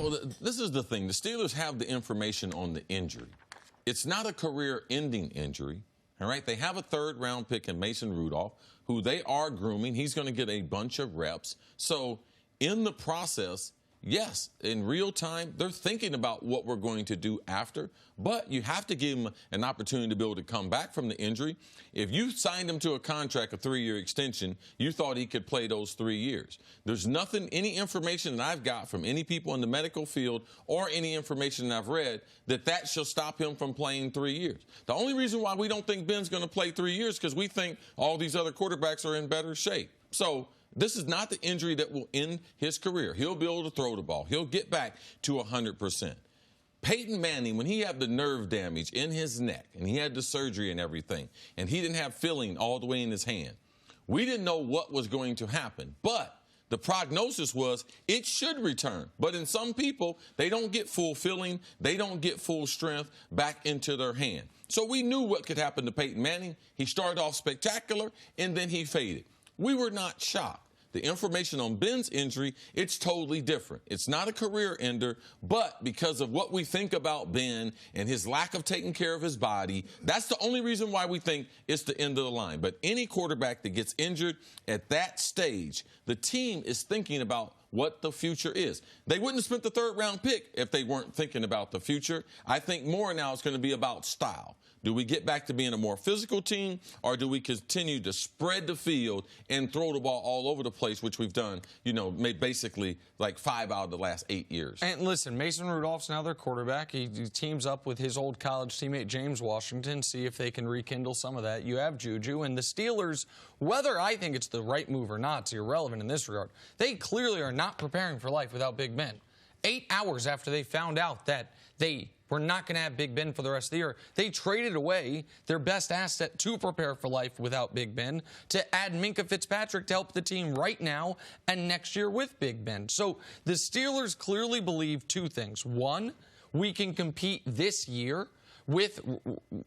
Well, this is the thing. The Steelers have the information on the injury. It's not a career-ending injury. All right, they have a third-round pick in Mason Rudolph, who they are grooming. He's going to get a bunch of reps. So in the process, yes, in real time, they're thinking about what we're going to do after, but you have to give him an opportunity to be able to come back from the injury. If you signed him to a contract, a 3-year extension, you thought he could play those 3 years. There's nothing, any information that I've got from any people in the medical field or any information that I've read that shall stop him from playing 3 years. The only reason why we don't think Ben's going to play 3 years is because we think all these other quarterbacks are in better shape. So this is not the injury that will end his career. He'll be able to throw the ball. He'll get back to 100%. Peyton Manning, when he had the nerve damage in his neck and he had the surgery and everything, and he didn't have feeling all the way in his hand, we didn't know what was going to happen. But the prognosis was it should return. But in some people, they don't get full feeling. They don't get full strength back into their hand. So we knew what could happen to Peyton Manning. He started off spectacular, and then he faded. We were not shocked. The information on Ben's injury, it's totally different. It's not a career ender, but because of what we think about Ben and his lack of taking care of his body, that's the only reason why we think it's the end of the line. But any quarterback that gets injured at that stage, the team is thinking about what the future is. They wouldn't have spent the third-round pick if they weren't thinking about the future. I think more now it's going to be about style. Do we get back to being a more physical team, or do we continue to spread the field and throw the ball all over the place, which we've done, basically like 5 out of the last 8 years? And listen, Mason Rudolph's now their quarterback. He teams up with his old college teammate James Washington, see if they can rekindle some of that. You have Juju, and the Steelers, whether I think it's the right move or not, it's irrelevant in this regard. They clearly are not preparing for life without Big Ben. 8 hours after they found out that they were not going to have Big Ben for the rest of the year, they traded away their best asset to prepare for life without Big Ben to add Minkah Fitzpatrick to help the team right now and next year with Big Ben. So the Steelers clearly believe 2 things. One, we can compete this year with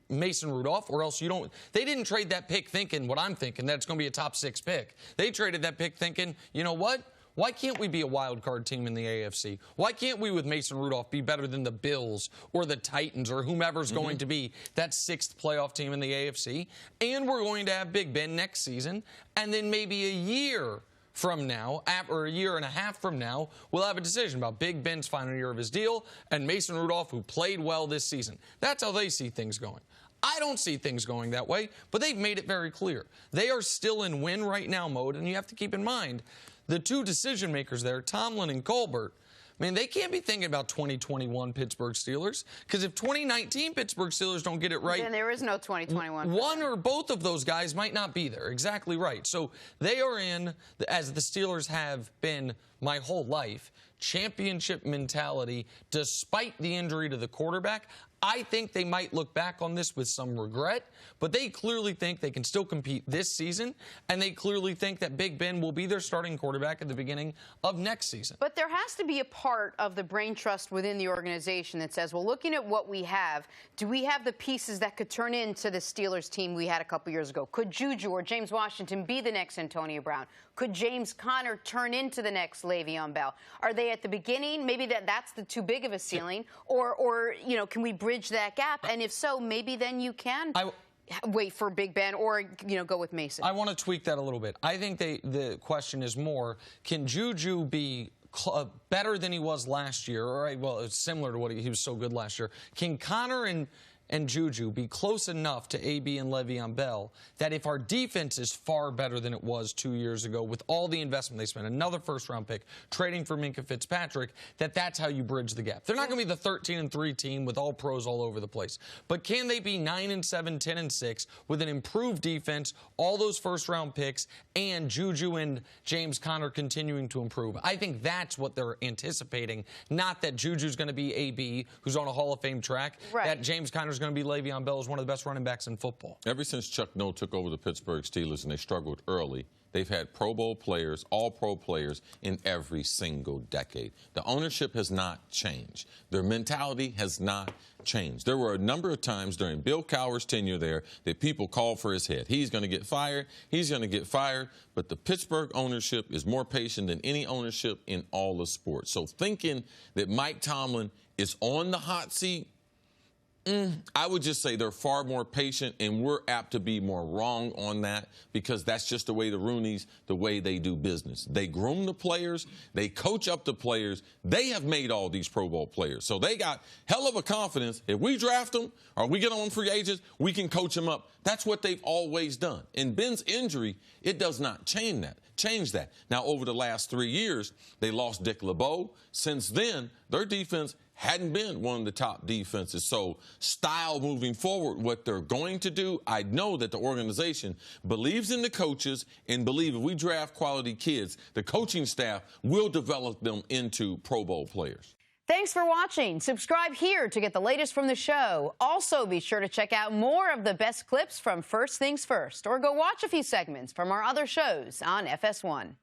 Mason Rudolph, or else you don't. They didn't trade that pick thinking what I'm thinking, that it's going to be a top 6 pick. They traded that pick thinking, you know what? Why can't we be a wild card team in the AFC? Why can't we, with Mason Rudolph, be better than the Bills or the Titans or whomever's going to be that 6th playoff team in the AFC? And we're going to have Big Ben next season, and then maybe a year from now, or a year and a half from now, we'll have a decision about Big Ben's final year of his deal and Mason Rudolph, who played well this season. That's how they see things going. I don't see things going that way, but they've made it very clear. They are still in win right now mode, and you have to keep in mind the 2 decision makers there, Tomlin and Colbert. I mean, they can't be thinking about 2021 Pittsburgh Steelers, because if 2019 Pittsburgh Steelers don't get it right, then there is no 2021. One or both of those guys might not be there. Exactly right. So they are in, as the Steelers have been my whole life, championship mentality despite the injury to the quarterback. I think they might look back on this with some regret, but they clearly think they can still compete this season, and they clearly think that Big Ben will be their starting quarterback at the beginning of next season. But there has to be a part of the brain trust within the organization that says, well, looking at what we have, do we have the pieces that could turn into the Steelers team we had a couple years ago? Could Juju or James Washington be the next Antonio Brown? Could James Conner turn into the next Le'Veon Bell? Are they at the beginning? Maybe that's the too big of a ceiling, or can we bridge that gap? And if so, maybe then you can wait for Big Ben or go with Mason. I want to tweak that a little bit. I think the question is more, can Juju be better than he was last year? All right, well, it's similar to what he was so good last year. Can Conner and Juju be close enough to AB and Le'Veon Bell that if our defense is far better than it was 2 years ago with all the investment they spent, another first-round pick, trading for Minkah Fitzpatrick, that's how you bridge the gap? They're not going to be the 13-3 team with all pros all over the place. But can they be 9-7, 10-6 with an improved defense, all those first-round picks, and Juju and James Conner continuing to improve? I think that's what they're anticipating, not that Juju's going to be AB, who's on a Hall of Fame track, that James Conner's going to be Le'Veon Bell, is one of the best running backs in football. Ever since Chuck Noll took over the Pittsburgh Steelers and they struggled early, they've had Pro Bowl players, all-pro players in every single decade. The ownership has not changed. Their mentality has not changed. There were a number of times during Bill Cowher's tenure there that people called for his head. He's going to get fired. He's going to get fired. But the Pittsburgh ownership is more patient than any ownership in all of sports. So thinking that Mike Tomlin is on the hot seat, I would just say they're far more patient, and we're apt to be more wrong on that because that's just the way the Rooneys, the way they do business. They groom the players. They coach up the players. They have made all these Pro Bowl players. So they got hell of a confidence. If we draft them or we get on free agents, we can coach them up. That's what they've always done. And Ben's injury, it does not change that. Now, over the last 3 years, they lost Dick LeBeau. Since then, their defense hadn't been one of the top defenses. So style moving forward, what they're going to do, I know that the organization believes in the coaches and believe if we draft quality kids, the coaching staff will develop them into Pro Bowl players. Thanks for watching. Subscribe here to get the latest from the show. Also, be sure to check out more of the best clips from First Things First, or go watch a few segments from our other shows on FS1.